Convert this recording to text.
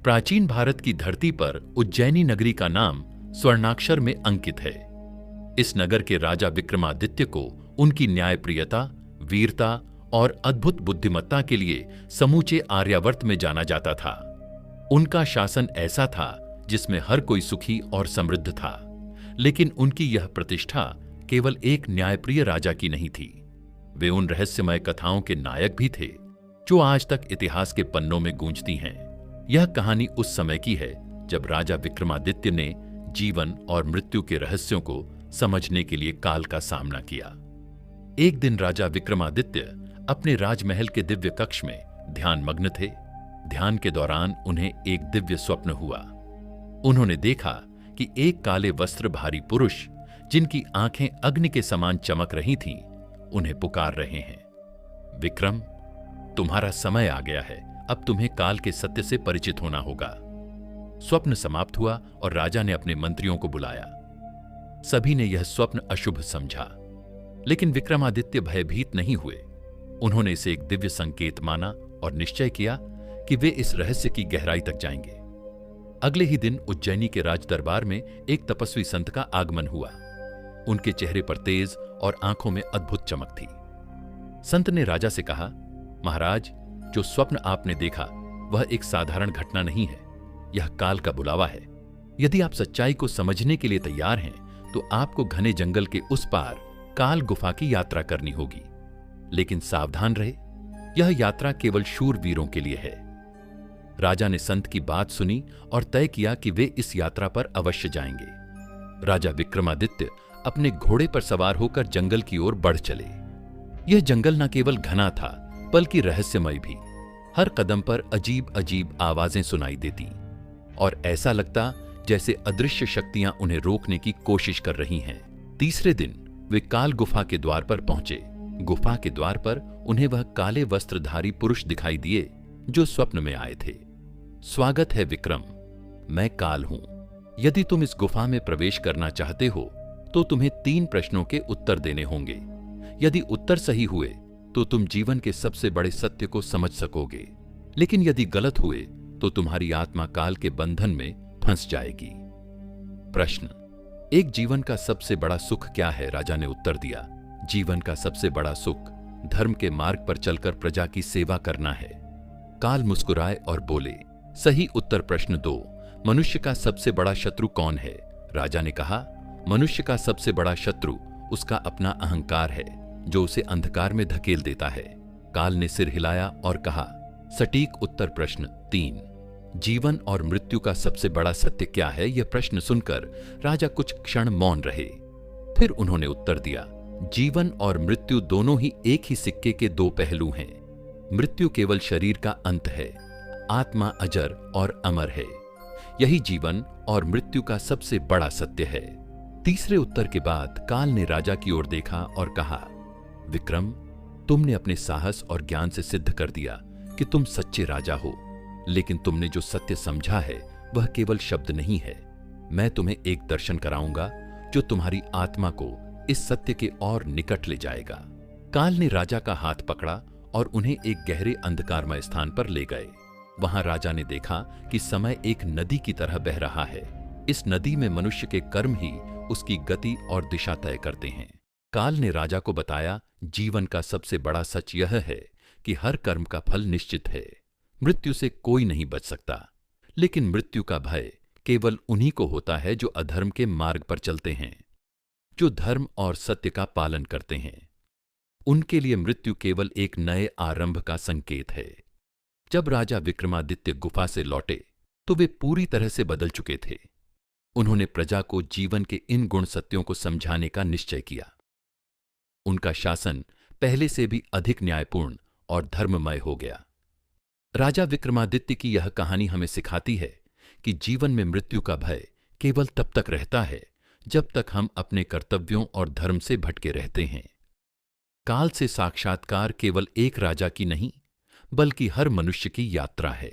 प्राचीन भारत की धरती पर उज्जैनी नगरी का नाम स्वर्णाक्षर में अंकित है। इस नगर के राजा विक्रमादित्य को उनकी न्यायप्रियता, वीरता और अद्भुत बुद्धिमत्ता के लिए समूचे आर्यावर्त में जाना जाता था। उनका शासन ऐसा था जिसमें हर कोई सुखी और समृद्ध था, लेकिन उनकी यह प्रतिष्ठा केवल एक न्यायप्रिय राजा की नहीं थी। वे उन रहस्यमय कथाओं के नायक भी थे जो आज तक इतिहास के पन्नों में गूंजती हैं। यह कहानी उस समय की है जब राजा विक्रमादित्य ने जीवन और मृत्यु के रहस्यों को समझने के लिए काल का सामना किया। एक दिन राजा विक्रमादित्य अपने राजमहल के दिव्य कक्ष में ध्यान मग्न थे। ध्यान के दौरान उन्हें एक दिव्य स्वप्न हुआ। उन्होंने देखा कि एक काले वस्त्रधारी पुरुष, जिनकी आंखें अग्नि के समान चमक रही थीं, उन्हें पुकार रहे हैं। विक्रम, तुम्हारा समय आ गया है। अब तुम्हें काल के सत्य से परिचित होना होगा। स्वप्न समाप्त हुआ और राजा ने अपने मंत्रियों को बुलाया। सभी ने यह स्वप्न अशुभ समझा, लेकिन विक्रमादित्य भयभीत नहीं हुए। उन्होंने इसे एक दिव्य संकेत माना और निश्चय किया कि वे इस रहस्य की गहराई तक जाएंगे। अगले ही दिन उज्जैनी के राज दरबार में एक तपस्वी संत का आगमन हुआ। उनके चेहरे पर तेज और आंखों में अद्भुत चमक थी। संत ने राजा से कहा, महाराज, जो स्वप्न आपने देखा वह एक साधारण घटना नहीं है। यह काल का बुलावा है। यदि आप सच्चाई को समझने के लिए तैयार हैं तो आपको घने जंगल के उस पार काल गुफा की यात्रा करनी होगी। लेकिन सावधान रहे, यह यात्रा केवल शूरवीरों के लिए है। राजा ने संत की बात सुनी और तय किया कि वे इस यात्रा पर अवश्य जाएंगे। राजा विक्रमादित्य अपने घोड़े पर सवार होकर जंगल की ओर बढ़ चले। यह जंगल न केवल घना था बल्कि रहस्यमय भी। हर कदम पर अजीब अजीब आवाजें सुनाई देती और ऐसा लगता जैसे अदृश्य शक्तियां उन्हें रोकने की कोशिश कर रही हैं। तीसरे दिन वे काल गुफा के द्वार पर पहुंचे। गुफा के द्वार पर उन्हें वह काले वस्त्रधारी पुरुष दिखाई दिए जो स्वप्न में आए थे। स्वागत है विक्रम, मैं काल हूं। यदि तुम इस गुफा में प्रवेश करना चाहते हो तो तुम्हें 3 प्रश्नों के उत्तर देने होंगे। यदि उत्तर सही हुए तो तुम जीवन के सबसे बड़े सत्य को समझ सकोगे, लेकिन यदि गलत हुए तो तुम्हारी आत्मा काल के बंधन में फंस जाएगी। प्रश्न: एक जीवन का सबसे बड़ा सुख क्या है? राजा ने उत्तर दिया, जीवन का सबसे बड़ा सुख धर्म के मार्ग पर चलकर प्रजा की सेवा करना है। काल मुस्कुराए और बोले, सही उत्तर। प्रश्न 2, मनुष्य का सबसे बड़ा शत्रु कौन है? राजा ने कहा, मनुष्य का सबसे बड़ा शत्रु उसका अपना अहंकार है, जो उसे अंधकार में धकेल देता है। काल ने सिर हिलाया और कहा, सटीक उत्तर। प्रश्न 3, जीवन और मृत्यु का सबसे बड़ा सत्य क्या है? यह प्रश्न सुनकर राजा कुछ क्षण मौन रहे। फिर उन्होंने उत्तर दिया, जीवन और मृत्यु दोनों ही एक ही सिक्के के 2 पहलू हैं। मृत्यु केवल शरीर का अंत है, आत्मा अजर और अमर है। यही जीवन और मृत्यु का सबसे बड़ा सत्य है। तीसरे उत्तर के बाद काल ने राजा की ओर देखा और कहा, विक्रम, तुमने अपने साहस और ज्ञान से सिद्ध कर दिया कि तुम सच्चे राजा हो, लेकिन तुमने जो सत्य समझा है वह केवल शब्द नहीं है। मैं तुम्हें एक दर्शन कराऊंगा जो तुम्हारी आत्मा को इस सत्य के और निकट ले जाएगा। काल ने राजा का हाथ पकड़ा और उन्हें एक गहरे अंधकारमय स्थान पर ले गए। वहां राजा ने देखा कि समय एक नदी की तरह बह रहा है। इस नदी में मनुष्य के कर्म ही उसकी गति और दिशा तय करते हैं। काल ने राजा को बताया, जीवन का सबसे बड़ा सच यह है कि हर कर्म का फल निश्चित है। मृत्यु से कोई नहीं बच सकता, लेकिन मृत्यु का भय केवल उन्हीं को होता है जो अधर्म के मार्ग पर चलते हैं। जो धर्म और सत्य का पालन करते हैं, उनके लिए मृत्यु केवल एक नए आरंभ का संकेत है। जब राजा विक्रमादित्य गुफा से लौटे तो वे पूरी तरह से बदल चुके थे। उन्होंने प्रजा को जीवन के इन गुण सत्यों को समझाने का निश्चय किया। उनका शासन पहले से भी अधिक न्यायपूर्ण और धर्ममय हो गया। राजा विक्रमादित्य की यह कहानी हमें सिखाती है कि जीवन में मृत्यु का भय केवल तब तक रहता है जब तक हम अपने कर्तव्यों और धर्म से भटके रहते हैं। काल से साक्षात्कार केवल एक राजा की नहीं, बल्कि हर मनुष्य की यात्रा है।